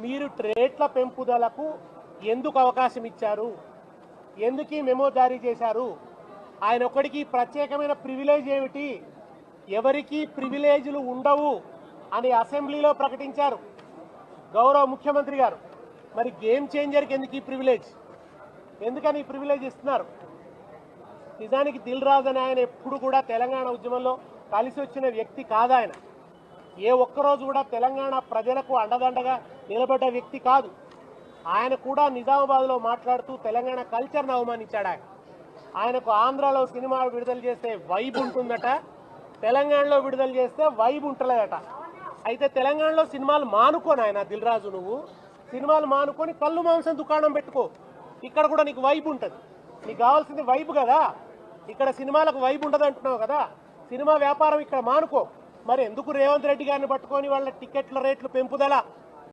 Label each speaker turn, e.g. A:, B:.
A: మీరు రేట్ల పెంపుదలకు ఎందుకు అవకాశం ఇచ్చారు? ఎందుకు ఈ మెమో జారీ చేశారు? ఆయన ఒక్కడికి ప్రత్యేకమైన ప్రివిలేజ్ ఏమిటి? ఎవరికి ప్రివిలేజ్లు ఉండవు అని అసెంబ్లీలో ప్రకటించారు గౌరవ ముఖ్యమంత్రి గారు. మరి గేమ్ చేంజర్కి ఎందుకు ఈ ప్రివిలేజ్? ఎందుకని ఈ ప్రివిలేజ్ ఇస్తున్నారు? నిజానికి దిల్ రాజు అని ఆయన ఎప్పుడు కూడా తెలంగాణ ఉద్యమంలో కలిసి వచ్చిన వ్యక్తి కాదు. ఆయన ఏ ఒక్కరోజు కూడా తెలంగాణ ప్రజలకు అండదండగా నిలబడ్డ వ్యక్తి కాదు. ఆయన కూడా నిజామాబాద్లో మాట్లాడుతూ తెలంగాణ కల్చర్ను అవమానించాడు. ఆయనకు ఆంధ్రాలో సినిమా విడుదల చేస్తే వైబ్ ఉంటుందట, తెలంగాణలో విడుదల చేస్తే వైబ్ ఉంటలేదట. అయితే తెలంగాణలో సినిమాలు మానుకోని ఆయన దిల్ రాజు, నువ్వు సినిమాలు మానుకొని కళ్ళు మాంసం దుకాణం పెట్టుకో, ఇక్కడ కూడా నీకు వైబ్ ఉంటుంది. నీకు కావాల్సింది వైబ్ కదా, ఇక్కడ సినిమాలకు వైబ్ ఉండదు అంటున్నావు కదా. సినిమా వ్యాపారం ఇక్కడ మానుకో. మరి ఎందుకు రేవంత్ రెడ్డి గారిని పట్టుకొని వాళ్ళ టికెట్ల రేట్లు పెంపుదల